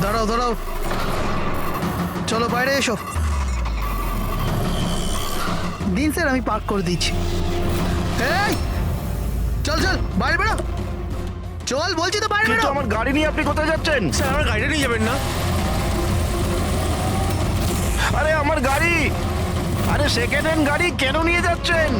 দাঁড়াও দাঁড়াও, চলো বাইরে এসো। দিন স্যার, আমি পার্ক করে দিচ্ছি। এই চল চল, বাইরে বেরো, চল বলছি তো, বাইরে কিন্তু বেরো। আমার গাড়ি নিয়ে আপনি কোথায় যাচ্ছেন? স্যার আমার গাড়িটা নিয়ে যাবেন না? আরে আমার গাড়ি, আরে সেকেন্ড হ্যান্ড গাড়ি কেন নিয়ে যাচ্ছেন?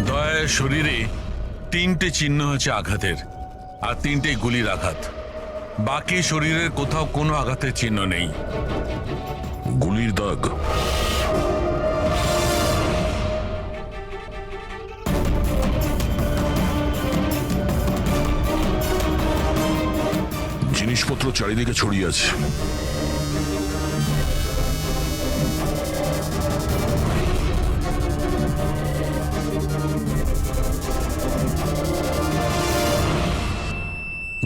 দয়ার শরীরে 3টে চিহ্ন হচ্ছে আঘাতের, আর 3টে গুলির আঘাত। বাকি শরীরের কোথাও কোনো আঘাতের চিহ্ন নেই। গুলির দাগ? জিনিসপত্র চারিদিকে ছড়িয়ে আছে।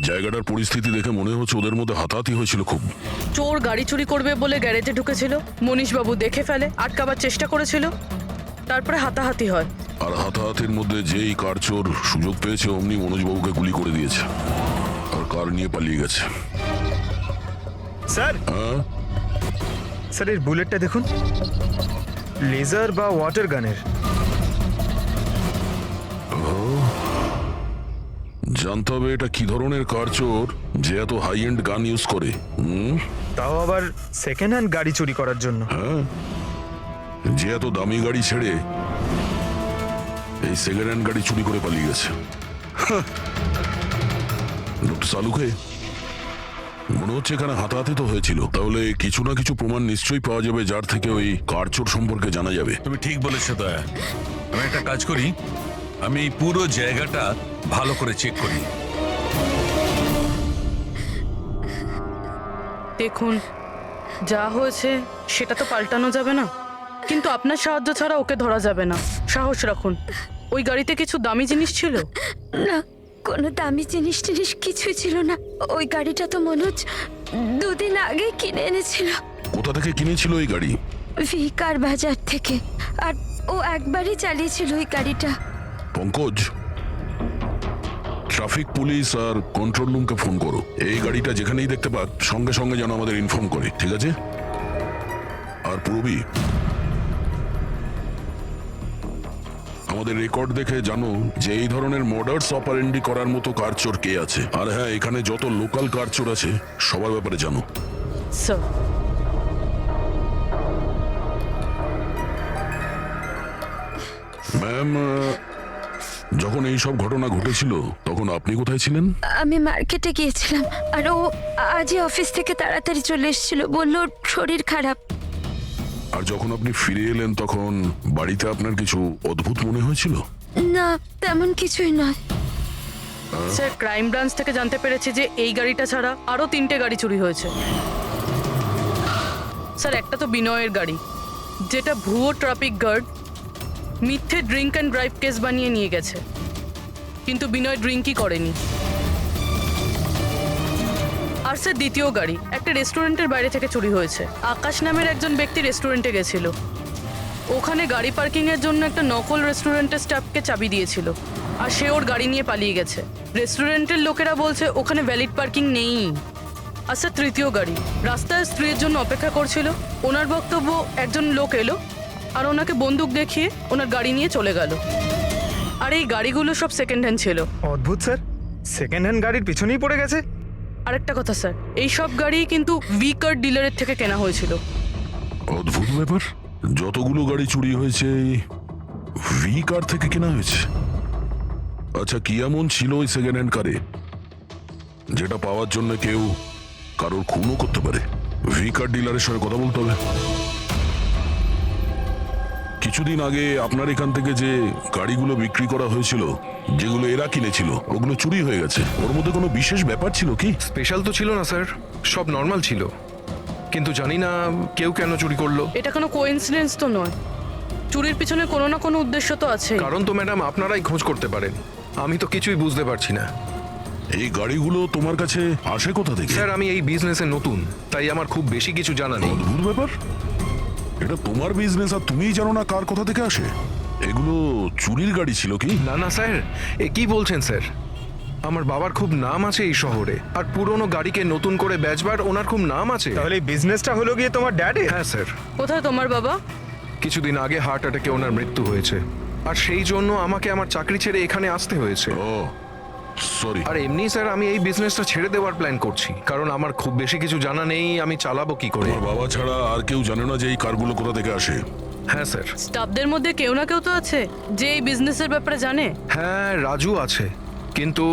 জায়গাটার পরিস্থিতি দেখে মনে হচ্ছে ওদের মধ্যে হাতাহাতি হয়েছিল খুব। চোর গাড়ি চুরি করবে বলে গ্যারেজে ঢুকেছিল, মনীশবাবু দেখে ফেলে, আটকাবার চেষ্টা করেছিল, তারপরে হাতাহাতি হয়। আর হাতাহাতির মধ্যে যেই কার চোর সুযোগ পেয়েছে অমনি মনোজবাবুকে গুলি করে দিয়েছে আর কার নিয়ে পালিয়ে গেছে। স্যার, হ্যাঁ, স্যার এর বুলেটটা দেখুন, লেজার বা ওয়াটার গানের। জানতে হবে এটা কি ধরনের কার চোর যে এত হাই এন্ড গান ইউজ করে। তাও আবার সেকেন্ড হ্যান্ড গাড়ি চুরি করার জন্য। হ্যাঁ, যে এত দামি গাড়ি ছেড়ে এই সেকেন্ড হ্যান্ড গাড়ি চুরি করে পালিয়ে গেছে। লোকটা সালুকে মনে হচ্ছে এখানে হাতাহাতি তো হয়েছিল, তাহলে কিছু না কিছু প্রমাণ নিশ্চয়ই পাওয়া যাবে যার থেকে ওই কার চোর সম্পর্কে জানা যাবে। তুমি ঠিক বলেছো দয়া। আমি একটা কাজ করি, আমি এই পুরো জায়গাটা ভালো করে চেক করি। দেখুন, যা হয়েছে সেটা তো পাল্টানো যাবে না, কিন্তু আপনার সাহায্য ছাড়া ওকে ধরা যাবে না। সাহস রাখুন। ওই গাড়িতে কিছু দামি জিনিস ছিল? না, কোনো দামি জিনিস টিনিস কিছুই ছিল না। ওই গাড়িটা তো মনোজ 2 দিন আগে কিনে এনেছিল। কোথা থেকে কিনেছিল এই গাড়ি? ভিকার বাজার থেকে। আর ও একবারই চালিয়েছিল ওই গাড়িটা। পঙ্কজ, ট্রাফিক পুলিশ আর কন্ট্রোল রুমকে ফোন করো। এই গাড়িটা যেখানেই দেখতে পাক সঙ্গে সঙ্গে যেন আমাদের ইনফর্ম করে, ঠিক আছে? আর পূরবী, আমাদের রেকর্ড দেখে জানো যে এই ধরনের মর্ডার্স অপারেন্ডি করার মতো কারচোর কে আছে। আর হ্যাঁ, এখানে যত লোকাল কারচোর আছে সবার ব্যাপারে জানো। স্যার, ম্যাম, যখন এই সব ঘটনা ঘটেছিল তখন আপনি কোথায় ছিলেন? আমি মার্কেটে গিয়েছিলাম, আর ও আজই অফিস থেকে তাড়াতাড়ি চলে এসেছিল। বললো ওর শরীর খারাপ। আর যখন আপনি ফিরে এলেন তখন বাড়িতে আপনার কিছু অদ্ভুত মনে হয়েছিল? না, তেমন কিছুই নয়। স্যার, ক্রাইম ব্রাঞ্চ থেকে জানতে পেরেছি যে এই গাড়িটা ছাড়া আরো 3টে গাড়ি চুরি হয়েছে। স্যার, একটা তো বিনয়ের গাড়ি, যেটা ভুয়ো ট্রাফিক গার্ড মিথ্যে ড্রিঙ্ক অ্যান্ড ড্রাইভ কেস বানিয়ে নিয়ে গেছে, কিন্তু বিনয় ড্রিঙ্কই করেনি। আর স্যার, দ্বিতীয় গাড়ি একটা রেস্টুরেন্টের বাইরে থেকে চুরি হয়েছে। আকাশ নামের একজন ব্যক্তি রেস্টুরেন্টে গেছিল, ওখানে গাড়ি পার্কিং এর জন্য একটা নকল রেস্টুরেন্টের স্টাফকে চাবি দিয়েছিল, আর সে ওর গাড়ি নিয়ে পালিয়ে গেছে। রেস্টুরেন্টের লোকেরা বলছে ওখানে ভ্যালিড পার্কিং নেই। আর স্যার, তৃতীয় গাড়ি রাস্তায় স্ত্রীর জন্য অপেক্ষা করছিল। ওনার বক্তব্য একজন লোক এলো, আর ওনাকে বন্দুক দেখিয়ে ওনার গাড়ি নিয়ে চলে গেল। আর এই গাড়িগুলো সব সেকেন্ড হ্যান্ড ছিল। অদ্ভুত স্যার, সেকেন্ড হ্যান্ড গাড়ির পিছনেই পড়ে গেছে। আরেকটা কথা স্যার, এই সব গাড়ি কিন্তু ভি কার ডিলারের থেকে কেনা হয়েছিল। অদ্ভুত ব্যাপার, যতগুলো গাড়ি চুরি হয়েছে ভি কার থেকে কেনা হয়েছে। আচ্ছা, কি এমন ছিল ওই সেকেন্ড হ্যান্ড কারে যেটা পাওয়ার জন্য কেউ কারোর খুনও করতে পারে? ভি কার ডিলারের সঙ্গে কথা বলতে হবে। কিছুদিন আগে আপনার এখান থেকে যে গাড়িগুলো বিক্রি করা হয়েছিল, যেগুলো এরা কিনেছিল, ওগুলো চুরি হয়ে গেছে। ওর মধ্যে কোনো বিশেষ ব্যাপার ছিল কি? স্পেশাল তো ছিল না স্যার, সব নর্মাল ছিল, কিন্তু জানি না কেউ কেন চুরি করলো। এটা কোনো কোইন্সিডেন্স তো নয়, চুরির পিছনে কোনো না কোনো উদ্দেশ্য তো আছে। কারণ তো ম্যাডাম আপনারাই খোঁজ করতে পারেন, আমি তো কিছুই বুঝতে পারছি না। এই গাড়িগুলো তোমার কাছে আসে কোথা থেকে? স্যার আমি এই বিজনেসে নতুন, তাই আমার খুব বেশি কিছু জানা নেই। অদ্ভুত ব্যাপার, এটা তোমার বিজনেস আর তুমিই জানো না কার কোথা থেকে আসে? এগুলো চুরির গাড়ি ছিল কি? না না স্যার, এ কি বলছেন স্যার? আমার বাবার খুব নাম আছে এই শহরে, আর পুরনো গাড়িকে নতুন করে বেচবার ওনার খুব নাম আছে। তাহলে এই বিজনেসটা হলো গিয়ে তোমার ড্যাডে? হ্যাঁ স্যার, কোথায় তোমার বাবা? কিছুদিন আগে হার্ট অ্যাটাকে ওনার মৃত্যু হয়েছে, আর সেই জন্য আমাকে আমার চাকরি ছেড়ে এখানে আসতে হয়েছে। ও সরি। আর এমনি স্যার আমি এই বিজনেসটা ছেড়ে দেওয়ার প্ল্যান করছি, কারণ আমার খুব বেশি কিছু জানা নেই, আমি চালাবো কি করে। তোমার বাবা ছাড়া আর কেউ জানে না যে এই কারগুলো কোথা থেকে আসে? হ্যাঁ স্যার। স্টাফদের মধ্যে কেউ না কেউ তো আছে যে এই বিজনেসের ব্যাপারে জানে। হ্যাঁ রাজু আছে, কিন্তু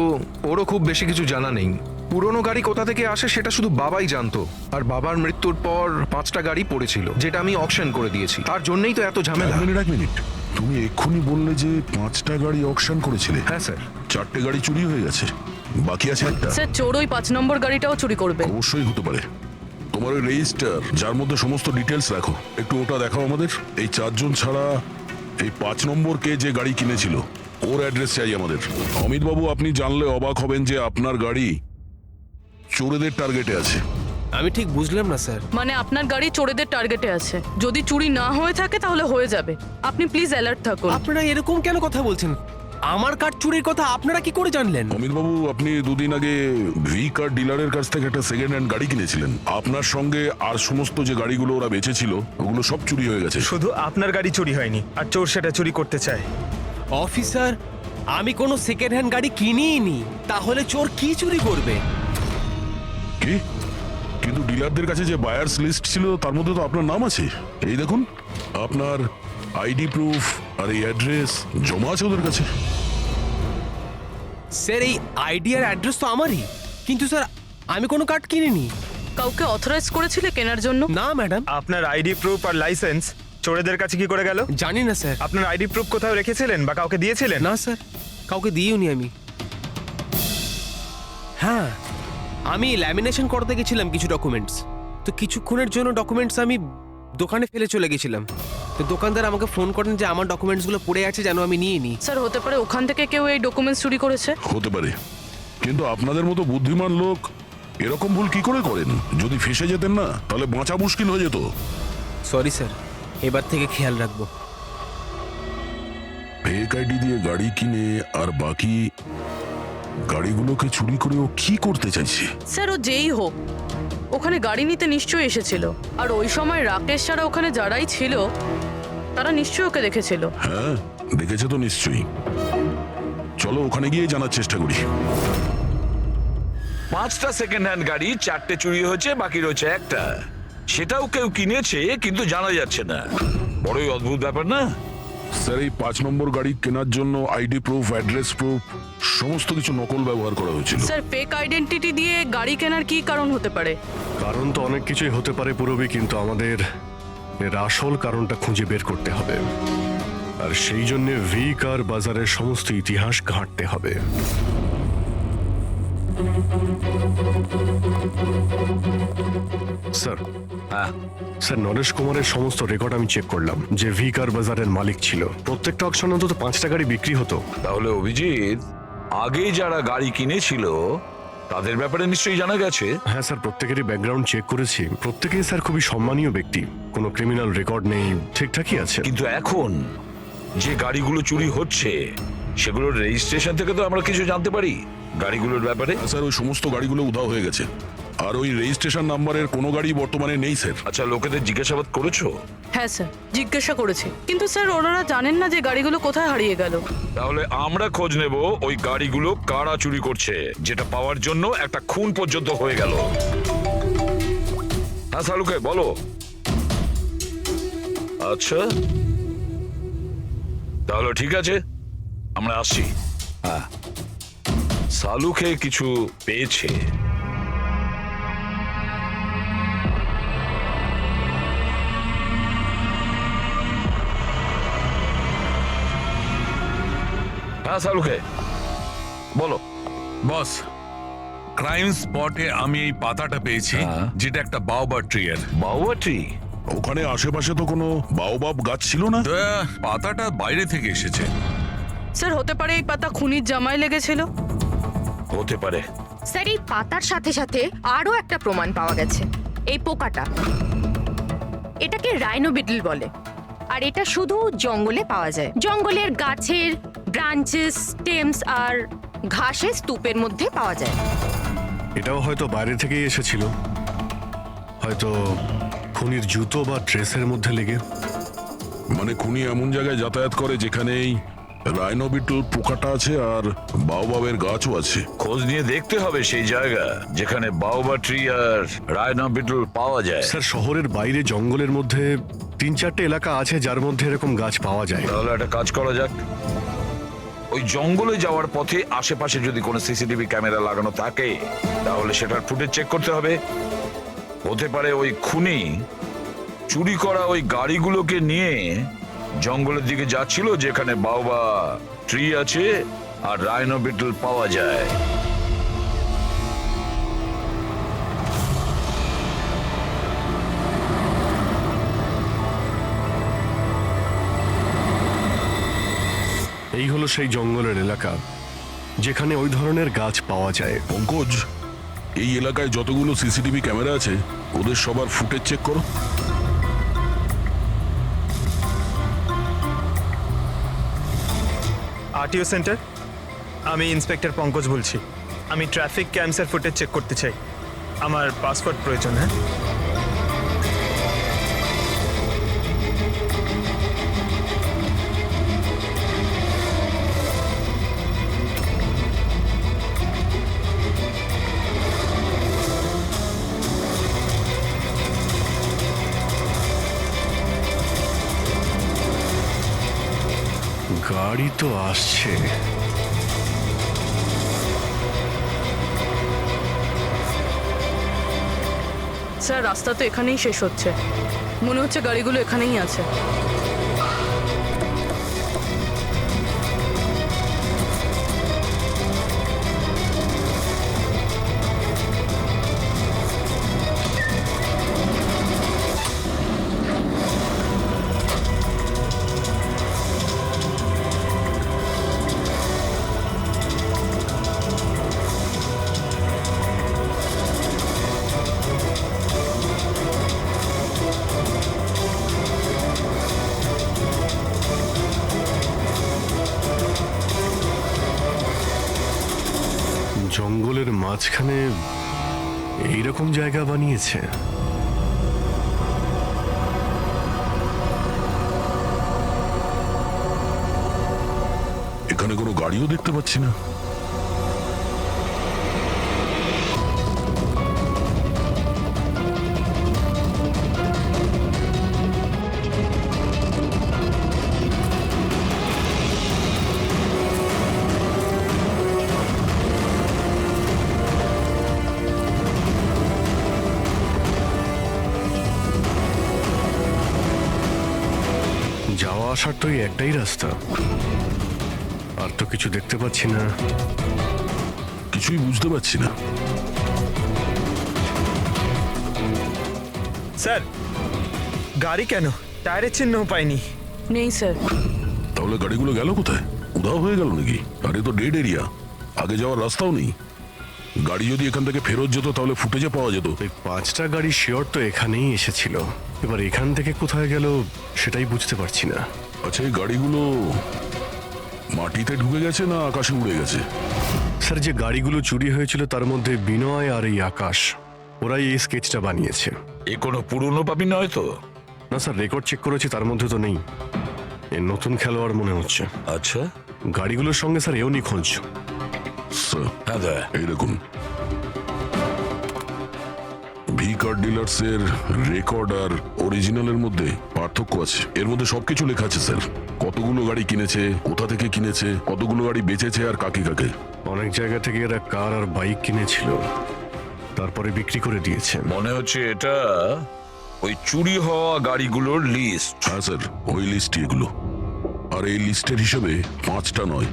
ওরও খুব বেশি কিছু জানা নেই। পুরনো গাড়ি কোথা থেকে আসে সেটা শুধু বাবাই জানতো, আর বাবার মৃত্যুর পর 5টা গাড়ি পড়েছিল, যেটা আমি অকশন করে দিয়েছি। তার জন্যই তো এত ঝামেলা। এক মিনিট, তুমি এক্ষুনি বললে যে 5টা গাড়ি অকশন করেছিলে। হ্যাঁ স্যার। 4টে গাড়ি চুরি হয়ে গেছে, বাকি আছে একটা। স্যার চোর ওই 5 নম্বর গাড়িটাও চুরি করবে। অবশ্যই হতে পারে। তোমার ওই রেজিস্টার যার মধ্যে সমস্ত ডিটেলস রাখো, একটু ওটা দেখাও আমাদের। এই 4 জন ছাড়া এই 5 নম্বর কে যে গাড়ি কিনেছিল ওর অ্যাড্রেস চাই আমাদের। অমিত বাবু, আপনি জানলে অবাক হবেন যে আপনার গাড়ি চোরেদের টার্গেটে আছে। আমি ঠিক বুঝলাম না স্যার। মানে আপনার গাড়ি চোরেদের টার্গেটে আছে। যদি চুরি না হয়ে থাকে তাহলে হয়ে যাবে। আপনি প্লিজ অ্যালার্ট থাকুন। আপনারা এরকম কেন কথা বলছেন? আমার কার চুরির কথা আপনারা কি করে জানলেন? অমিত বাবু, আপনি দুদিন আগে ভি কার ডিলারের কাছ থেকে একটা সেকেন্ড হ্যান্ড গাড়ি কিনেছিলেন। আপনার সঙ্গে আর সমস্ত যে গাড়িগুলো ওরা বেচেছিল ওগুলো সব চুরি হয়ে গেছে। শুধু আপনার গাড়ি চুরি হয়নি, আর চোর সেটা চুরি করতে চায়। অফিসার, আমি কোনো সেকেন্ড হ্যান্ড গাড়ি কিনিই নি, তাহলে চোর কি চুরি করবে? কি? কিন্তু ডিলারদের কাছে যে বায়ার্স লিস্ট ছিল তার মধ্যে তো আপনার নাম আছে। এই দেখুন, আপনার আইডি প্রুফ আর এই অ্যাড্রেস জমা আছে ওদের কাছে। স্যার এই আইডি আর অ্যাড্রেস তো আমারই, কিন্তু স্যার আমি কোনো কার্ড কিনিনি। কাউকে অথরাইজ করেছিলে কেনার জন্য? না ম্যাডাম। আপনার আইডি প্রুফ আর লাইসেন্স চোরেদের কাছে কি করে গেল? জানি না স্যার। আপনার আইডি প্রুফ কোথাও রেখেছিলেন বা কাউকে দিয়েছিলেন? না স্যার, কাউকে দিইওনি আমি। হ্যাঁ, আমি ল্যামিনেশন করতে গেছিলাম কিছু ডকুমেন্টস, তো কিছুক্ষণের জন্য ডকুমেন্টস আমি দোকানে ফেলে চলে গেছিলাম। তো দোকানদার আমাকে ফোন করেন যে আমার ডকুমেন্টসগুলো পড়ে আছে, যেন আমি নিয়ে নিই। স্যার হতে পারে ওখান থেকে কেউ এই ডকুমেন্টস চুরি করেছে। হতে পারে, কিন্তু আপনাদের মতো বুদ্ধিমান লোক এরকম ভুল কি করে করেন? যদি ফেসে যেতেন না তাহলে বাঁচা মুশকিল হয়ে যেত। সরি স্যার, এবার থেকে খেয়াল রাখবো। ফেক আইডি দিয়ে গাড়ি কিনে আর বাকি গাড়িগুলোকে চুরি করে ও কি করতে চাইছে? স্যার ও যেই হোক, ওখানে গাড়ি নিতে নিশ্চয়ই এসেছিল, আর ওই সময় রাকেশ ছাড়া ওখানে যারাই ছিল তারা নিশ্চয়ই ওকে দেখেছিল। হ্যাঁ, দেখেছে তো নিশ্চয়ই। চলো ওখানে গিয়ে জানার চেষ্টা করি। 5টা সেকেন্ড হ্যান্ড গাড়ি, 4টে চুরি হয়েছে, বাকি রয়েছে একটা। সেটাও কেউ কিনেছে কিন্তু জানা যাচ্ছে না। বড়ই অদ্ভুত ব্যাপার না? স্যার, এই 5 নম্বর গাড়ি কেনার জন্য আইডি প্রুফ, অ্যাড্রেস প্রুফ সমস্ত কিছু নকল ব্যবহার করা হয়েছিল। স্যার ফেক আইডেন্টিটি দিয়ে গাড়ি কেনার কি কারণ হতে পারে? কারণ তো অনেক কিছুই হতে পারে পুরবি, কিন্তু আমাদের এর আসল কারণটা খুঁজে বের করতে হবে, আর সেই জন্য ভি কার বাজারের সমস্ত ইতিহাস ঘাঁটতে হবে। স্যার, স্যার নরেশ কুমারের সমস্ত রেকর্ড আমি চেক করলাম, যে ভি কার বাজারের মালিক ছিল। প্রত্যেকটা অকশনে অন্তত 5টা গাড়ি বিক্রি হতো। তাহলে অভিজিৎ, আগে যারা গাড়ি কিনেছিল তাদের ব্যাপারে নিশ্চয়ই জানা গেছে। হ্যাঁ স্যার, প্রত্যেকেরই ব্যাকগ্রাউন্ড চেক করেছি। প্রত্যেকেই স্যার খুবই সম্মানীয় ব্যক্তি, কোনো ক্রিমিনাল রেকর্ড নেই, ঠিকঠাকই আছে। কিন্তু এখন যে গাড়িগুলো চুরি হচ্ছে সেগুলোর রেজিস্ট্রেশন থেকে তো আমরা কিছু জানতে পারি গাড়িগুলোর ব্যাপারে। স্যার, ওই সমস্ত গাড়িগুলো উধাও হয়ে গেছে। আর ওই রেজিস্ট্রেশন নাম্বারের কোনো গাড়ি বর্তমানে নেই স্যার। আচ্ছা, লোকেদের জিজ্ঞাসাবাদ করেছো? হ্যাঁ স্যার, জিজ্ঞাসা করেছি, কিন্তু স্যার ওনারা জানেন না যে গাড়িগুলো কোথায় হারিয়ে গেল। তাহলে আমরা খোঁজ নেব ওই গাড়িগুলো কারা চুরি করছে, যেটা পাওয়ার জন্য একটা খুন পর্যন্ত হয়ে গেল। হ্যাঁ সালুকে বলো। আচ্ছা তাহলে ঠিক আছে, আমরা আসছি। হ্যাঁ, সালুকে কিছু পেয়েছে। হ্যাঁ সালুকে বলো। বস, ক্রাইম স্পটে আমি এই পাতাটা পেয়েছি, হ্যাঁ। যেটা একটা বাওবার ট্রি এর। বাউয়াটি? ওখানে আশেপাশে তো কোনো বাওবাব গাছ ছিল না। পাতাটা বাইরে থেকে এসেছে। স্যার হতে পারে এই পাতা খুনির জামায় লেগেছিল। হতে পারে। স্যার এই পাতার সাথে সাথে আরো একটা প্রমাণ পাওয়া গেছে। এই পোকাটা, এটাকে রাইনো বিটল বলে, আর এটা শুধু জঙ্গলে পাওয়া যায়। জঙ্গলের গাছের ব্রাঞ্চেস, স্টেমস আর ঘাসের স্তূপের মধ্যে পাওয়া যায়। এটাও হয়তো বাইরে থেকেই এসেছিল, হয়তো খুনির জুতো বা ড্রেসের মধ্যে লেগে। মানে খুনি এমন জায়গায় যাতায়াত করে যেখানেই রাইনো বিটল পোকাটা আছে আর বাওবাবের গাছও আছে। খোঁজ নিয়ে দেখতে হবে সেই জায়গা যেখানে বাউবা ট্রি আর রাইনো বিটল পাওয়া যায়। স্যার শহরের বাইরে জঙ্গলের মধ্যে 3-4টে এলাকা আছে যার মধ্যে এরকম গাছ পাওয়া যায়। তাহলে একটা কাজ করা যাক, ওই জঙ্গলে যাওয়ার পথে আশেপাশে যদি কোনো সিসিটিভি ক্যামেরা লাগানো থাকে তাহলে সেটার ফুটেজ চেক করতে হবে। হতে পারে ওই খুনি চুরি করা ওই গাড়িগুলোকে নিয়ে জঙ্গলের দিকে যাচ্ছিল যেখানে বাউবা ট্রি আছে আর রাইনো বিটল পাওয়া যায়। এই হলো সেই জঙ্গলের এলাকা যেখানে ওই ধরনের গাছ পাওয়া যায়। পঙ্কজ, এই এলাকায় যতগুলো সিসিটিভি ক্যামেরা আছে ওদের সবার ফুটেজ চেক করো। আরটিও সেন্টার, আমি ইন্সপেক্টর পঙ্কজ বলছি। আমি ট্রাফিক ক্যামসের ফুটেজ চেক করতে চাই। আমার পাসপোর্ট প্রয়োজন। হ্যাঁ, গাড়ি তো আসছে। স্যার রাস্তা তো এখানেই শেষ হচ্ছে, মনে হচ্ছে গাড়িগুলো এখানেই আছে। জঙ্গলের মাঝখানে এইরকম জায়গা বানিয়েছে। এখানে কোনো গাড়িও দেখতে পাচ্ছি না। যাওয়া আসার তো এই একটাই রাস্তা, আর তো কিছু দেখতে পাচ্ছি না। কিছুই বুঝতে পারছি না। স্যার গাড়ি কেন? টায়ারের চিহ্নও পাইনি। নেই স্যার। তাহলে গাড়িগুলো গেল কোথায়? উধাও হয়ে গেল নাকি? আরে তো ডেড এরিয়া, আগে যাওয়ার রাস্তাও নেই। গাড়ি যদি এখান থেকে ফেরত যেত তাহলে ফুটেজে পাওয়া যেত। ওই 5টা গাড়ি শিওর তো এখানেই এসেছিল, এবার এখান থেকে কোথায় গেল সেটাই বুঝতে পারছি না। আচ্ছা, এই গাড়িগুলো মাটিতে ঢুকে গেছে না আকাশে উড়ে গেছে? স্যার যে গাড়িগুলো চুরি হয়েছিল তার মধ্যে বিনয় আর এই আকাশ ওরাই এই স্কেচটা বানিয়েছে। এ কোনো পুরনো পাপি নয় তো? না স্যার, রেকর্ড চেক করেছি, তার মধ্যে তো নেই। এ নতুন খেলোয়াড় মনে হচ্ছে। আচ্ছা, গাড়িগুলোর সঙ্গে স্যার এও নিখোঁজ। স্যার হ্যাঁ দা। এই দেখুন, ভি কার ডিলার্সের রেকর্ড আর অরিজিনালের মধ্যে পার্থক্য আছে। এর মধ্যে সবকিছু লেখা আছে স্যার, কতগুলো গাড়ি কিনেছে, কোথা থেকে কিনেছে, কতগুলো গাড়ি বেচেছে আর কাকে কাকে। অনেক জায়গা থেকে এরা কার আর বাইক কিনেছিল, তারপরে বিক্রি করে দিয়েছে। মনে হচ্ছে এটা ওই চুরি হওয়া গাড়িগুলোর লিস্ট। হ্যাঁ স্যার, ওই লিস্টই এগুলো। আর এই লিস্টের হিসেবে 5টা নয়,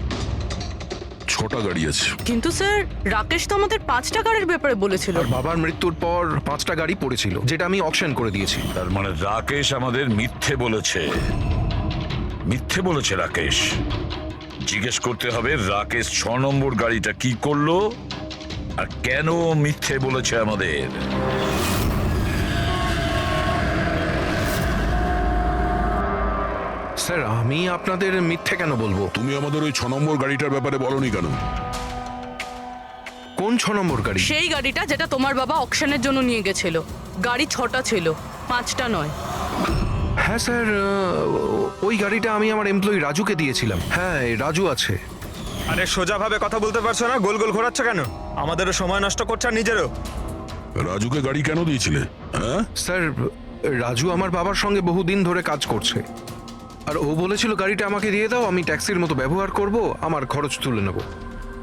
6টা গাড়ি আছে। কিন্তু স্যার রাকেশ তো আমাদের 5টা গাড়ির ব্যাপারে বলেছিল। আর বাবার মৃত্যুর পর 5টা গাড়ি পড়েছিল, যেটা আমি অকশন করে দিয়েছি। তার মানে রাকেশ আমাদের মিথ্যে বলেছে। মিথ্যে বলেছে রাকেশ। জিজ্ঞেস করতে হবে রাকেশ 6 নম্বর গাড়িটা কি করলো আর কেন মিথ্যে বলেছে আমাদের। স্যার, আমি আপনাদের মিথ্যে কেন বলবো? তুমি আমাদের ওই 6 নম্বর গাড়িটার ব্যাপারে বলনি কেন? কোন 6 নম্বর গাড়ি? সেই গাড়িটা যেটা তোমার বাবা অকশনের জন্য নিয়ে গেছিল। গাড়ি 6টা ছিল, 5টা নয়। হ্যাঁ স্যার, ওই গাড়িটা আমি আমার এমপ্লয়ি রাজুকে দিয়েছিলাম। হ্যাঁ, এই রাজু আছে। আরে সোজাভাবে কথা বলতে পারছো না, গোল গোল ঘোরাচ্ছ কেন? আমাদেরও সময় নষ্ট করছে আর নিজেরও। রাজুকে গাড়ি কেন দিয়েছিলে? হ্যাঁ স্যার, রাজু আমার বাবার সঙ্গে বহুদিন ধরে কাজ করছে, আর ও বলেছিল গাড়িটা আমাকে দিয়ে দাও, আমি ট্যাক্সির মতো ব্যবহার করব, আমার খরচ তুলে নেব।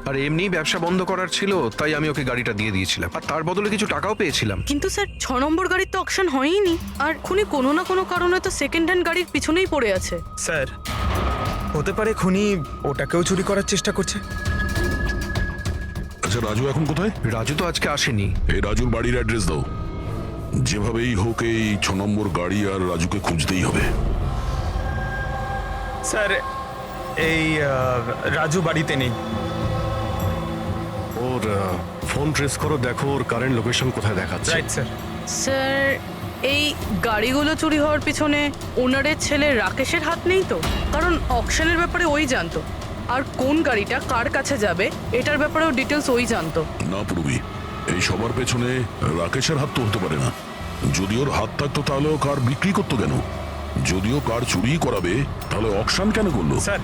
আর এমনি ব্যবসা বন্ধ করার ছিল, তাই আমি ওকে গাড়িটা দিয়ে দিয়েছিলাম, আর তার বদলে কিছু টাকাও পেয়েছিলাম। কিন্তু স্যার 6 নম্বর গাড়ির তো অকশন হয়নি, আর খুনি কোনো না কোনো কারণে তো সেকেন্ড হ্যান্ড গাড়ির পিছনেই পড়ে আছে। স্যার হতে পারে খুনি ওটাকেও চুরি করার চেষ্টা করছে। আচ্ছা, রাজু এখন কোথায়? রাজু তো আজকে আসেনি। এই রাজুর বাড়ির অ্যাড্রেস দাও। যেভাবেই হোক এই 6 নম্বর গাড়ি আর রাজুকে খুঁজতেই হবে। স্যার এই রাজু বাড়িতে নেই। ওর ফোন ট্রেস করো, দেখো ওর কারেন্ট লোকেশন কোথায় দেখাচ্ছে। Right sir. স্যার এই গাড়িগুলো চুরি হওয়ার পিছনে ওনারের ছেলে রাকেশের হাত নেই তো? কারণ অকশনের ব্যাপারে ওই জানতো, আর কোন গাড়িটা কার কাছে যাবে এটার ব্যাপারেও ডিটেলস ওই জানতো। না পূর্বী, এই সবার পেছনে রাকেশের হাত তো হতে পারে না। যদি ওর হাত থাকতো তাহলে ও কার বিক্রি করতো কেন? যদিও কার চুরি করাবে তাহলে অকশন কেন করলো? স্যার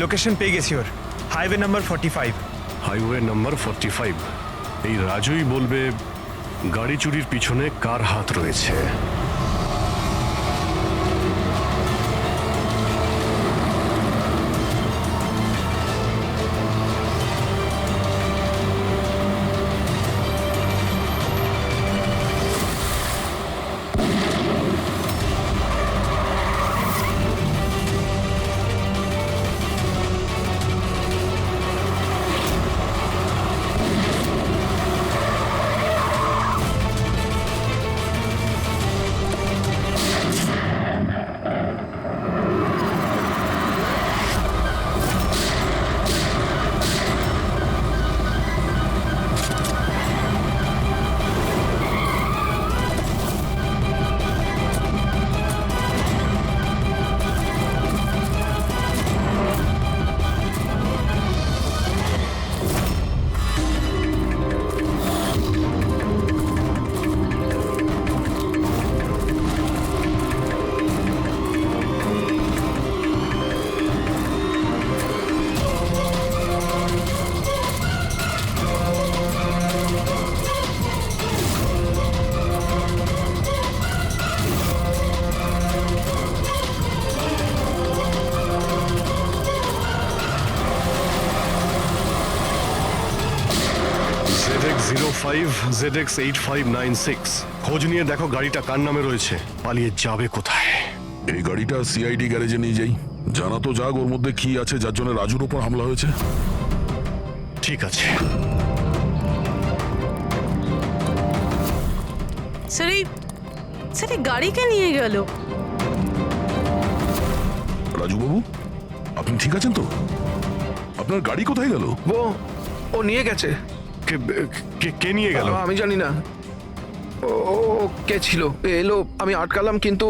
লোকেশন পেয়ে গেছি ওর, হাইওয়ে নাম্বার 45। Highway number 45। এই রাজুই বলবে গাড়ি চুরির পিছনে কার হাত রয়েছে। ZX8596 খোঁজ নিয়ে দেখো গাড়িটা কার নামে রয়েছে, পালিয়ে যাবে কোথায়। এই গাড়িটা সিআইডি গ্যারেজে নিয়ে যাই, জানা তো যাক ওর মধ্যে কি আছে যার জন্য রাজুর উপর হামলা হয়েছে। ঠিক আছে। স্যার এই গাড়িকে নিয়ে গেল। রাজু বাবু, আপনি ঠিক আছেন তো? আপনার গাড়ি কোথায় গেল? ও নিয়ে গেছে। কে নিয়ে গেল? আমি জানি না। ও কে ছিল, এলো, আমি আটকালাম, কিন্তু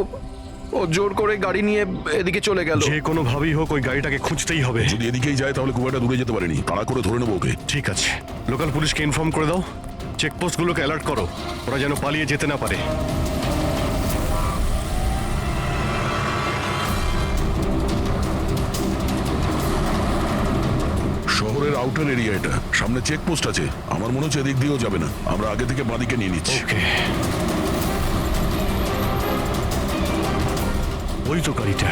ও জোর করে গাড়ি নিয়ে এদিকে চলে গেল। যে কোনো ভাবেই হোক ওই গাড়িটাকে খুঁজতেই হবে। যদি এদিকেই যায় তাহলে খুব একটা দূরে যেতে পারেনি, তাড়া করে ধরে নেবো ওকে। ঠিক আছে, লোকাল পুলিশকে ইনফর্ম করে দাও, চেকপোস্টগুলোকে অ্যালার্ট করো, ওরা যেন পালিয়ে যেতে না পারে। শহরের আউটার এরিয়া এটা, সামনে চেকপোস্ট আছে। আমার মনে হচ্ছে এদিক দিয়েও যাবে না, আমরা আগে থেকে বাদিকে নিয়ে নিচ্ছি। ওকে, ওই তো গাড়িটা।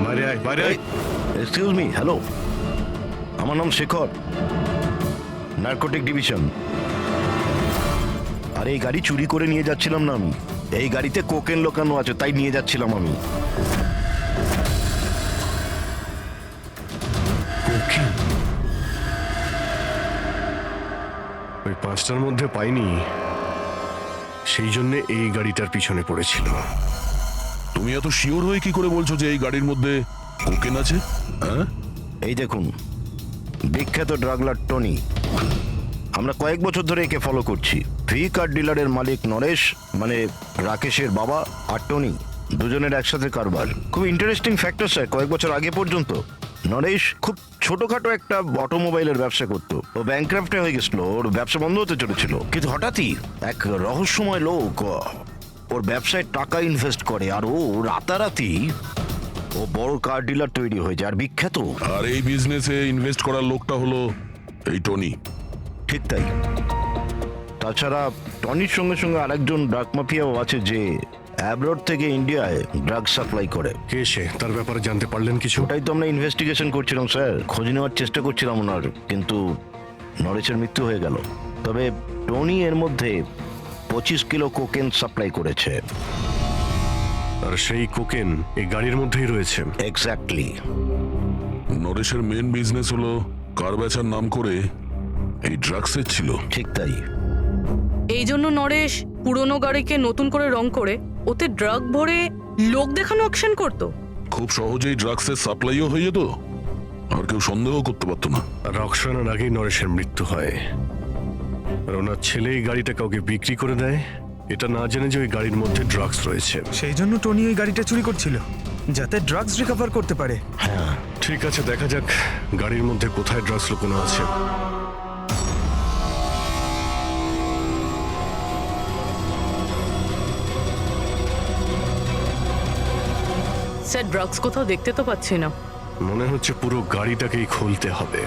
বাইরে আয়, বাইরে আয়। এক্সকিউজ মি, হ্যালো, আমার নাম শেখর, নার্কোটিক ডিভিশন। আর এই গাড়ি চুরি করে নিয়ে যাচ্ছিলাম না আমি, এই গাড়িতে কোকেন লোকানো আছে, তাই নিয়ে যাচ্ছিলাম আমি। কোকেন? ওই 5টার মধ্যে পাইনি, সেই জন্য এই গাড়িটার পিছনে পড়েছিল। তুমি এত শিওর হয়ে কি করে বলছো যে এই গাড়ির মধ্যে কোকেন আছে? হ্যাঁ, এই দেখুন, বিখ্যাত ড্রাগলার টনি, আমরা কয়েক বছর ধরে একে ফলো করছি। ভি কার ডিলারের মালিক নরেশ, মানে রাকেশের বাবা, আর টনি দুজনের একসাথে কারবার। খুব ইন্টারেস্টিং ফ্যাক্টর স্যার, কয়েক বছর আগে পর্যন্ত নরেশ খুব ছোটখাটো একটা অটোমোবাইলের ব্যবসা করতো। ও ব্যাংক্রাফ্ট হয়ে গেছিল, ওর ব্যবসা বন্ধ হতে চলেছিল, কিন্তু হঠাৎই এক রহস্যময় লোক ওর ব্যবসায় টাকা ইনভেস্ট করে, আর ও রাতারাতি ও বড় কার ডিলার তৈরি হয়ে যায়, আর বিখ্যাত। আর এই বিজনেসে ইনভেস্ট করার লোকটা হলো এই টনি। ঠিক তাই। তাছাড়া টনির সঙ্গে সঙ্গে আরেকজন ড্রাগ মাফিয়াও আছে যে অ্যাব্রড থেকে ইন্ডিয়ায় ড্রাগ সাপ্লাই করে। কে সে? তার ব্যাপারে জানতে পারলেন কিছু? ওটাই তো আমরা ইনভেস্টিগেশন করছিলাম স্যার, খোঁজ নেওয়ার চেষ্টা করছিলাম ওনার, কিন্তু নরেশের মৃত্যু হয়ে গেল। তবে টনি এর মধ্যে 25 কিলো কোকেন সাপ্লাই করেছে। আর সেই কোকেন এই গাড়ির মধ্যেই রয়েছে। এক্স্যাক্টলি। নরেশের মেন বিজনেস হলো কার বেচার নাম করে এই ড্রাগসের ছিল। ঠিক তাই। এই জন্য নরেশ পুরনো গাড়িকে নতুন করে রং করে ওতে ড্রাগ ভরে লোক দেখানো অ্যাকশন করতো। খুব সহজেই ড্রাগসের সাপ্লাইও হয়ে যেত, আর কেউ সন্দেহ করতে পারতো না। আর রক্সানার আগেই নরেশের মৃত্যু হয়, আর ওনার ছেলে এই গাড়িটা কাউকে বিক্রি করে দেয়, এটা না জেনে যে ওই গাড়ির মধ্যে ড্রাগস রয়েছে। সেই জন্য টনি ওই গাড়িটা চুরি করছিল, যাতে ড্রাগস রিকভার করতে পারে। হ্যাঁ, ঠিক আছে, দেখা যাক গাড়ির মধ্যে কোথায় ড্রাগস লুকোনো আছে। স্যার, ড্রাগস কোথাও দেখতে তো পাচ্ছি না। মনে হচ্ছে পুরো গাড়িটাকেই খুলতে হবে।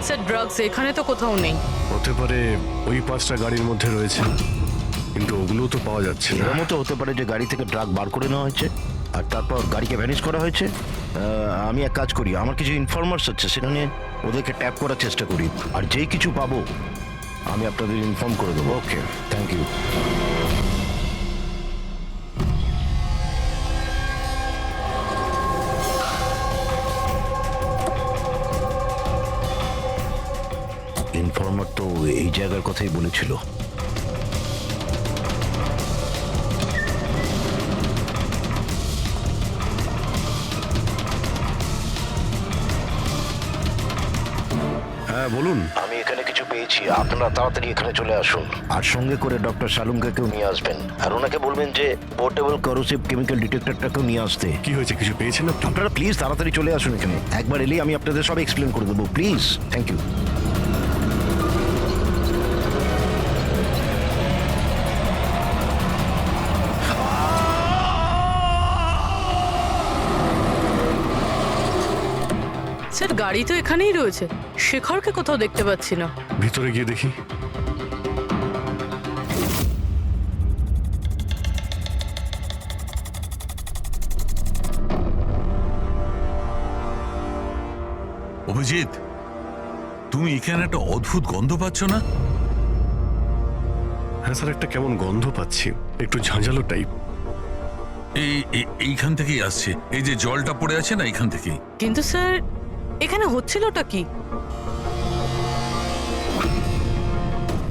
স্যার, ড্রাগস এখানে তো কোথাও নেই। হতে পারে ওই 5টা গাড়ির মধ্যে রয়েছে, কিন্তু ওগুলো তো পাওয়া যাচ্ছে না। এরকম তো হতে পারে যে গাড়ি থেকে ড্রাগ বার করে নেওয়া হয়েছে আর তারপর গাড়িকে ভ্যানিশ করা হয়েছে। আমি এক কাজ করি, আমার কিছু ইনফরমার্স আছে, সেটা নিয়ে ওদেরকে ট্যাপ করার চেষ্টা করি, আর যেই কিছু পাবো আমি আপনাদের ইনফর্ম করে দেবো। ওকে, থ্যাংক ইউ। ইনফর্মার তো এই জায়গার কথাই বলেছিল। হ্যাঁ বলুন। আমি এখানে কিছু পেয়েছি, আপনারা তাড়াতাড়ি এখানে চলে আসুন, আর সঙ্গে করে ডক্টর শালুঙ্কাকেও নিয়ে আসবেন, আর ওনাকে বলবেন যে পোর্টেবল করোসিভ কেমিক্যাল ডিটেক্টরটাকেও নিয়ে আসতে। কি হয়েছে, কিছু পেয়েছেন আপনি? আপনারা প্লিজ তাড়াতাড়ি চলে আসুন এখানে, একবার এলেই আমি আপনাদের সব এক্সপ্লেন করে দেবো, প্লিজ। Thank you. স্যার, গাড়ি তো এখানেই রয়েছে, শেখরকে কোথাও দেখতে পাচ্ছি না। ভিতরে গিয়ে দেখি। অভিজিৎ, তুমি এখানে একটা অদ্ভুত গন্ধ পাচ্ছ না? হ্যাঁ স্যার, একটা কেমন গন্ধ পাচ্ছি, একটু ঝাঁঝালো টাইপ। এইখান থেকেই আসছে, এই যে জলটা পড়ে আছে না, এইখান থেকেই। কিন্তু স্যার এখানে হচ্ছিলটা কি?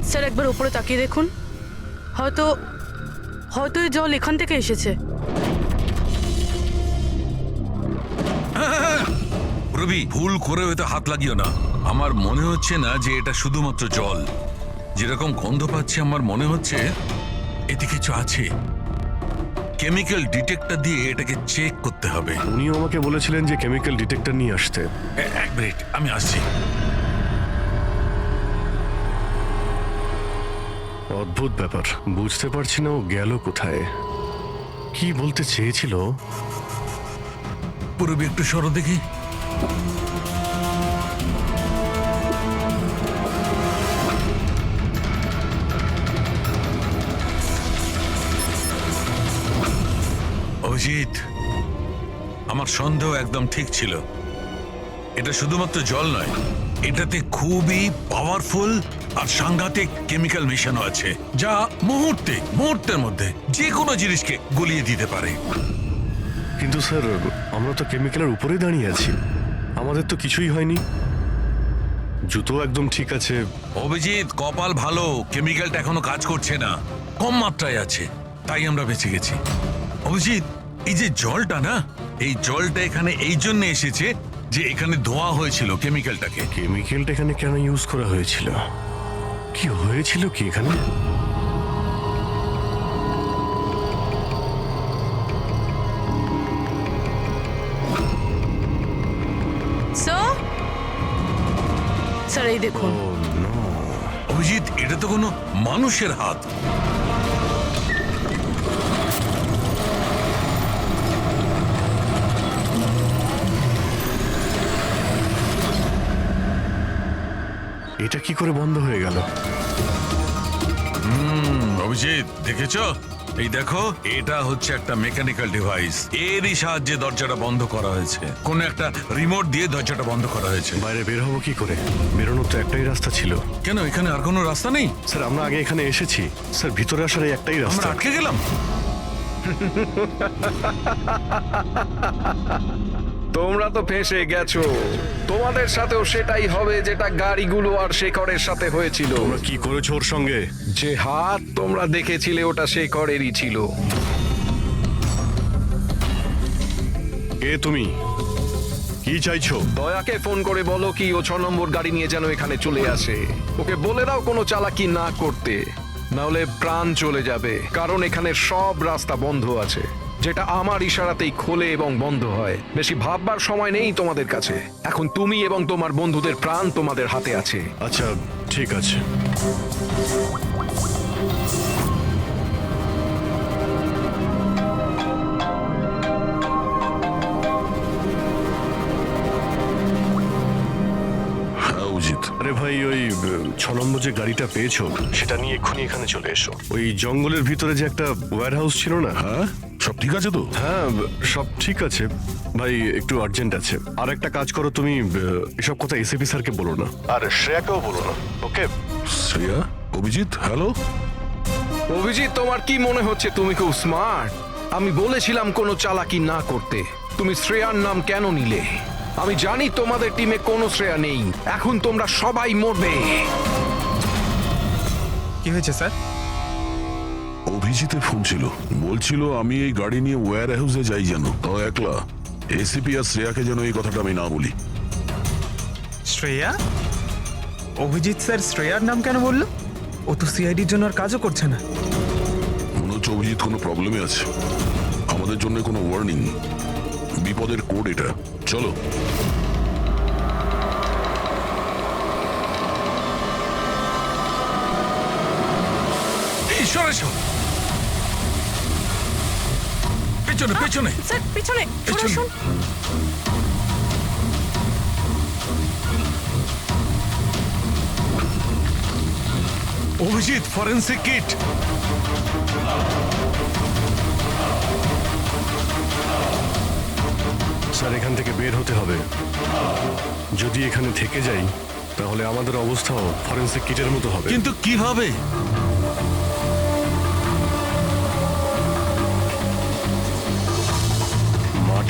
স্যার একবার উপরে তাকিয়ে দেখুন, হয়তো হয়তো এই জল এখান থেকে এসেছে। রবি, ভুল করে হয়তো হাত লাগিও না। আমার মনে হচ্ছে না যে এটা শুধুমাত্র জল। যেরকম গন্ধ পাচ্ছি আমার মনে হচ্ছে এতে কিছু আছে। কেমিক্যাল ডিটেক্টর দিয়ে এটাকে চেক করতে হবে। উনিও আমাকে বলেছিলেন যে কেমিক্যাল ডিটেক্টর নিয়ে আসতে। এক মিনিট, আমি আসছি। অদ্ভুত ব্যাপার, বুঝতে পারছি না ও গেল কোথায়, কি বলতে চেয়েছিল। পুরবি একটু সরো দেখি। অজিত, আমার সন্দেহ একদম ঠিক ছিল। এটা শুধুমাত্র জল নয়, এটাতে খুবই পাওয়ারফুল আর সাংঘাতিক কেমিক্যাল মেশানো আছে, যা মুহূর্তের মধ্যে যে কোনো জিনিসকে গলিয়ে দিতে পারে। কিন্তু স্যার, আমরা তো কেমিক্যালের উপরে দাঁড়িয়ে আছি, আমাদের তো কিছুই হয়নি, জুতো একদম ঠিক আছে। অভিজিৎ, কপাল ভালো, কেমিক্যালটা এখনো কাজ করছে না, কম মাত্রায় আছে, তাই আমরা বেঁচে গেছি। অভিজিৎ, এই যে জলটা না, এই জলটা এখানে এই জন্য এসেছে যে এখানে ধোয়া হয়েছিল কেমিক্যালটাকে। কেমিক্যালটা এখানে কেন ইউজ করা হয়েছিল, কি হয়েছিল কি এখানে? স্যার এই দেখুন। অভিজিৎ, এটা তো কোনো মানুষের হাত। এটা কি করে বন্ধ হয়ে গেল? অভিজিৎ, দেখেছো? এই দেখো, এটা হচ্ছে একটা মেকানিক্যাল ডিভাইস, এরই সাহায্যে দরজাটা বন্ধ করা হয়েছে। কোন একটা রিমোট দিয়ে দরজাটা বন্ধ করা হয়েছে। বাইরে বের হবো কি করে? বেরোনোর তো একটাই রাস্তা ছিল। কেন, এখানে আর কোনো রাস্তা নেই? স্যার, আমরা আগে এখানে এসেছি, স্যার ভিতরে আসার এই একটাই আমরা রাস্তা। আটকে গেলাম। তোমরা তো ফেঁসে গেছো, তোমাদের সাথেও সেটাই হবে যেটা গাড়িগুলো আর শেখরের সাথে হয়েছিল। তোমরা কি করেছো ওর সঙ্গে? যে হাত তোমরা দেখেছিলে ওটা শেখরেরই ছিল। কে তুমি? কি চাইছো? দয়াকে ফোন করে বলো কি ও 6 নম্বর গাড়ি নিয়ে যেন এখানে চলে আসে। ওকে বলে দাও কোনো চালাকি না করতে, নাহলে প্রাণ চলে যাবে। কারণ এখানে সব রাস্তা বন্ধ আছে, যেটা আমার ইশারাতেই খোলে এবং বন্ধ হয়। বেশি ভাববার সময় নেই তোমাদের কাছে। এখন তুমি এবং তোমার বন্ধুদের প্রাণ তোমাদের হাতে আছে। আচ্ছা, ঠিক আছে। হ্যাঁ অজিত, আরে ভাই, ওই 6 নম্বর যে গাড়িটা পেয়েছো সেটা নিয়ে এক্ষুনি এখানে চলে এসো। ওই জঙ্গলের ভিতরে যে একটা ওয়্যার হাউস ছিল না? হ্যাঁ সব ঠিক আছে তো? হ্যাঁ, সব ঠিক আছে ভাই, একটু আর্জেন্ট আছে। আর একটা কাজ করো, তুমি এসব কথা এসিপি স্যারকে বলো না, আর শ্রেয়াকেও বলো না, ওকে? শ্রেয়া, অভিজিৎ, হ্যালো। অভিজিৎ, তোমার কি মনে হচ্ছে তুমি খুব স্মার্ট? আমি বলেছিলাম কোনো চালাকি না করতে। তুমি শ্রেয়ার নাম কেন নিলে? আমি জানি তোমাদের টিমে কোনো শ্রেয়া নেই। এখন তোমরা সবাই মরবে। কি হয়েছে স্যার? অভিজিতের ফোন ছিল, বলছিল আমি এই গাড়ি নিয়ে ওয়্যার হাউসে যাই, যেন তাও একলা। এসিপি আর শ্রেয়াকে যেন এই কথাটা আমি না বলি। শ্রেয়া? অভিজিৎ স্যার শ্রেয়ার নাম কেন বললো? ও তো সিআইডির জন্য আর কাজও করছে না। মনে হচ্ছে অভিজিৎ কোনো প্রবলেমে আছে, আমাদের জন্য কোনো ওয়ার্নিং, বিপদের কোড এটা। চলো। পেছনে পেছনে। স্যার পিছনে পেছনে। শুনুন। Abhijit, forensic kit. স্যার, এখান থেকে বের হতে হবে। যদি এখানে থেকে যাই তাহলে আমাদের অবস্থাও ফরেন্সিক কিটের মতো হবে। কিন্তু কিভাবে?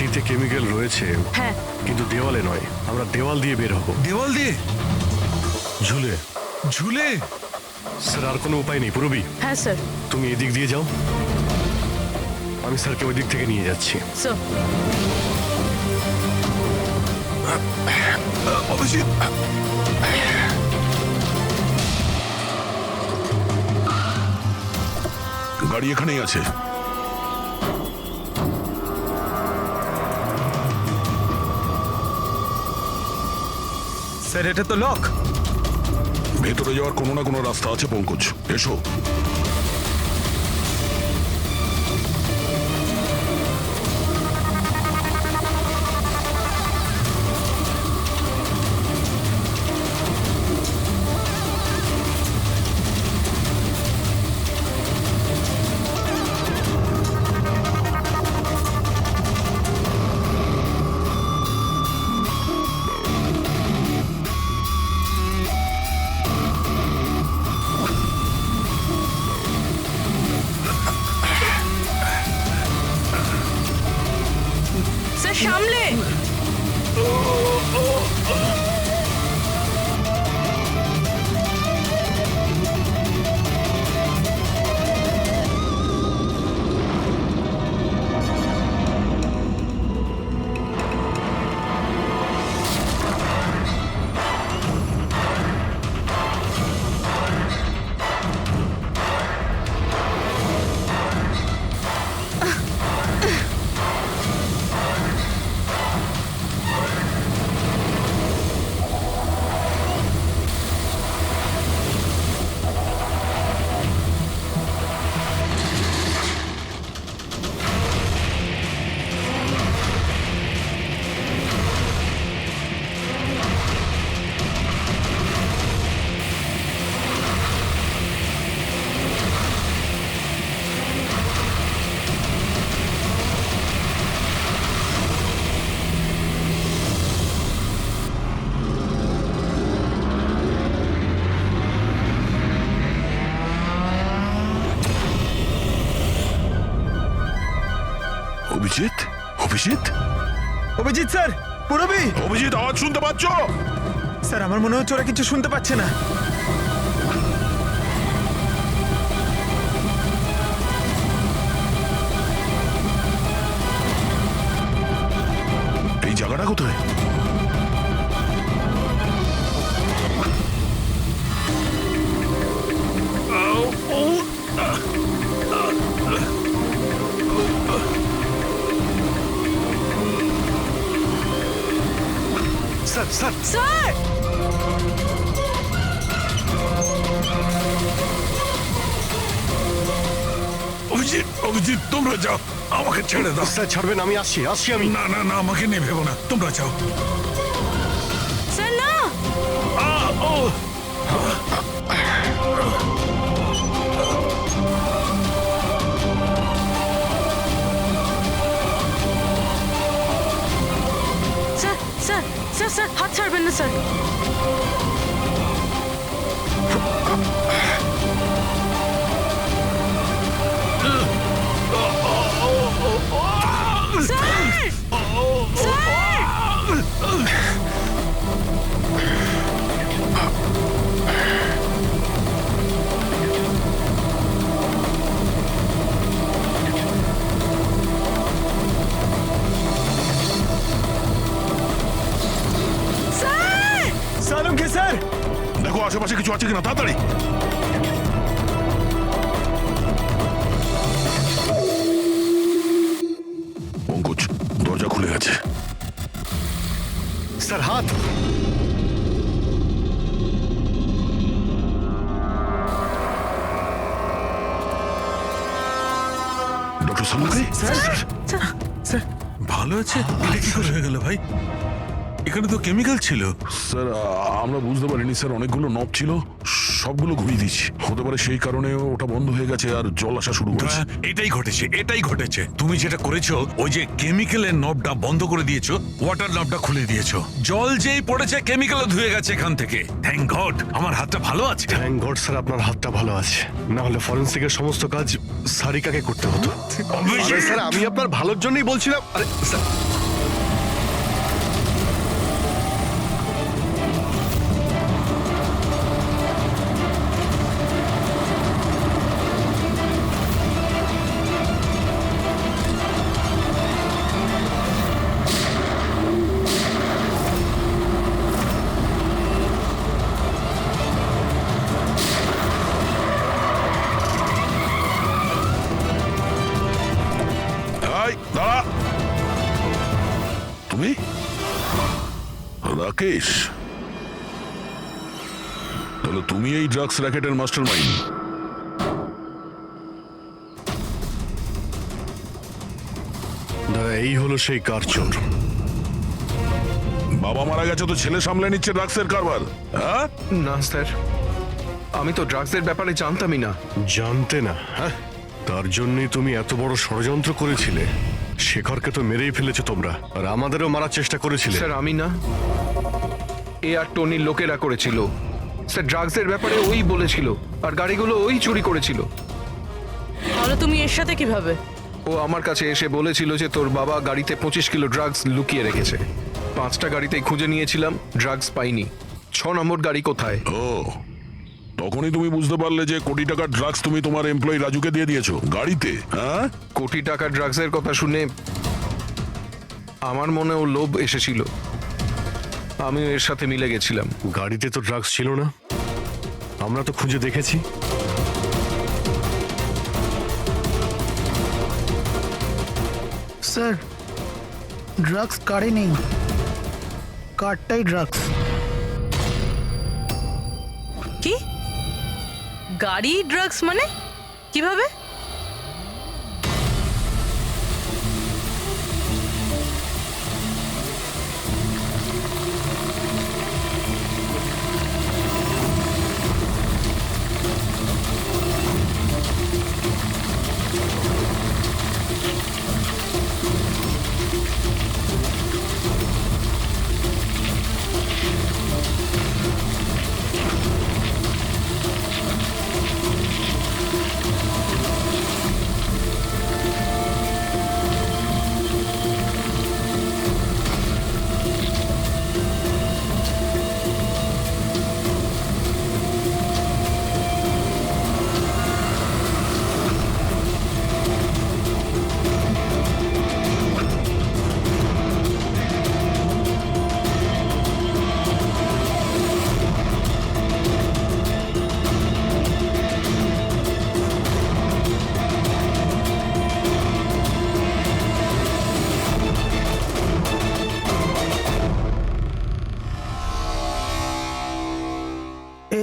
মাটিতে কেমিক্যাল রয়েছে, হ্যাঁ কিন্তু দেওয়ালে নয়। আমরা দেওয়াল দিয়ে বের হবো। দেওয়াল দিয়ে ঝুলে। ঝুলে? স্যার আর কোনো উপায় নেই পুরবি, হ্যাঁ স্যার। তুমি এদিক দিয়ে যাও, আমি স্যারকে ওই দিক থেকে নিয়ে যাচ্ছি। স্যার অভিজিৎ, গাড়ি এখানেই আছে। স্যার এটা তো লক। ভেতরে যাওয়ার কোনো না কোনো রাস্তা আছে পঙ্কজ, এসো। স্যার সামলে। অভিজিৎ, অভিজিৎ, অভিজিৎ স্যার, পুরবি। অভিজিৎ, আওয়াজ শুনতে পাচ্ছ? স্যার আমার মনে হচ্ছে ওরা কিছু শুনতে পাচ্ছে না। এই জায়গাটা কোথায়? Sir sir sir Abhijit, Abhijit তোমরা যাও, আমাকে ছেড়ে দাও। স্যার ছাড়বেন, আমি আসছি আসছি আমি। না না না, আমাকে নিয়ে ভেবো না, তোমরা যাও। স্যার না। স্যার স্যার স্যার স্যার হাত ছাড়বেন না স্যার। স্যার স্যার সালম কে স্যার? দেখো আশেপাশে কিছু আছে কিনা, তাড়াতাড়ি। পঙ্কজ, দরজা খুলে গেছে। স্যার হাত। ডক্টর সালুকে? ভালো আছে? এটা কি করে হয়ে গেল ভাই? এখানে তো কেমিক্যাল ছিল। স্যার আমরা বুঝতে পারিনি স্যার, অনেকগুলো নব ছিল, সবগুলো ঘুরিয়ে দিচ্ছি। হতে পারে সেই কারণে ওটা বন্ধ হয়ে গেছে আর জল আসা শুরু করেছে। এটাই ঘটেছে, এটাই ঘটেছে। তুমি যেটা করেছো, ওই যে কেমিক্যালের নবটা বন্ধ করে দিয়েছো, ওয়াটার নবটা খুলে দিয়েছো, জল যেই পড়েছে কেমিক্যালও ধুয়ে গেছে এখান থেকে। থ্যাংক গড আমার হাতটা ভালো আছে। থ্যাংক গড স্যার, আপনার হাতটা ভালো আছে, না হলে ফরেন্সিকের সমস্ত কাজ সারিকাকে করতে হতো। আরে স্যার, আমি আপনার ভালোর জন্যই বলছিলাম। আরে স্যার পূর্বী? রাকেশ? তাহলে তুমি এই ড্রাগস র্যাকেটের মাস্টার মাইন্ড? এই হলো সেই কার চোর। বাবা মারা গেছে তো ছেলে সামলে নিচ্ছে ড্রাগসের কারবার, হ্যাঁ? না স্যার, আমি তো ড্রাগসের ব্যাপারে জানতামই না। জানতে না? হ্যাঁ, তার জন্যই তুমি এত বড় ষড়যন্ত্র করেছিলে। শেখরকে তো মেরেই ফেলেছো তোমরা, আর আমাদেরও মারার চেষ্টা করেছিলে। স্যার আমি না, এ আর টনির লোকেরা করেছিল। স্যার ড্রাগসের ব্যাপারে ওই বলেছিল, আর গাড়িগুলো ওই চুরি করেছিল। তাহলে তুমি এর সাথে কিভাবে? ও আমার কাছে এসে বলেছিল যে তোর বাবা গাড়িতে 25 কিলো ড্রাগস লুকিয়ে রেখেছে। 5টা গাড়িতেই খুঁজে নিয়েছিলাম, ড্রাগস পাইনি। 6 নম্বর গাড়ি কোথায়? ও, তখনই তুমি বুঝতে পারলে যে কোটি টাকার ড্রাগস তুমি তোমার এমপ্লয়ি রাজুকে দিয়ে দিয়েছো গাড়িতে, হ্যাঁ? কোটি টাকার ড্রাগসের কথা শুনে আমার মনেও লোভ এসেছিল, আমিও এর সাথে মিলে গেছিলাম। গাড়িতে তো ড্রাগস ছিল না, আমরা তো খুঁজে দেখেছি। স্যার, ড্রাগস কারে নেই, কারটাই ড্রাগস। কি? গাড়ি ড্রাগস মানে কিভাবে?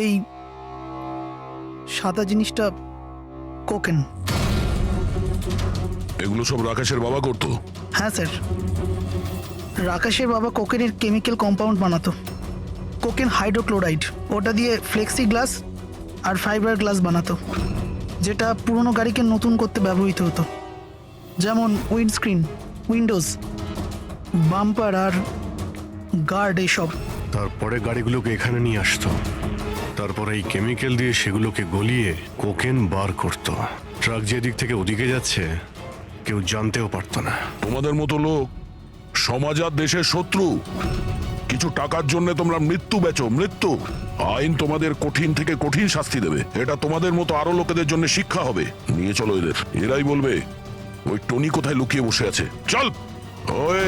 এই সাদা জিনিসটা কোকেন। এগুলো সব রাকেশের বাবা করতো? হ্যাঁ স্যার, রাকেশের বাবা কোকেনের কেমিক্যাল কম্পাউন্ড বানাতো। কোকেন হাইড্রোক্লোরাইড, ওটা দিয়ে ফ্লেক্সি গ্লাস আর ফাইবার গ্লাস বানাতো, যেটা পুরনো গাড়িকে নতুন করতে ব্যবহৃত হতো। যেমন উইন্ডস্ক্রিন, উইন্ডোজ, বাম্পার আর গার্ড এসব। তারপরে গাড়িগুলোকে এখানে নিয়ে আসতো, তারপরে এই কেমিক্যাল দিয়ে সেগুলোকে গলিয়ে কোকেন বার করতো। ট্রাক যেদিক থেকে ওদিকে যাচ্ছে কেউ জানতেও পারতো না। তোমাদের মতো লোক সমাজ আর দেশের শত্রু। কিছু টাকার জন্য তোমরা মৃত্যু বেচো, মৃত্যু। আইন তোমাদের কঠিন থেকে কঠিন শাস্তি দেবে। এটা তোমাদের মতো আরো লোকেদের জন্য শিক্ষা হবে। নিয়ে চলো এদের, এরাই বলবে ওই টনি কোথায় লুকিয়ে বসে আছে। চল ওই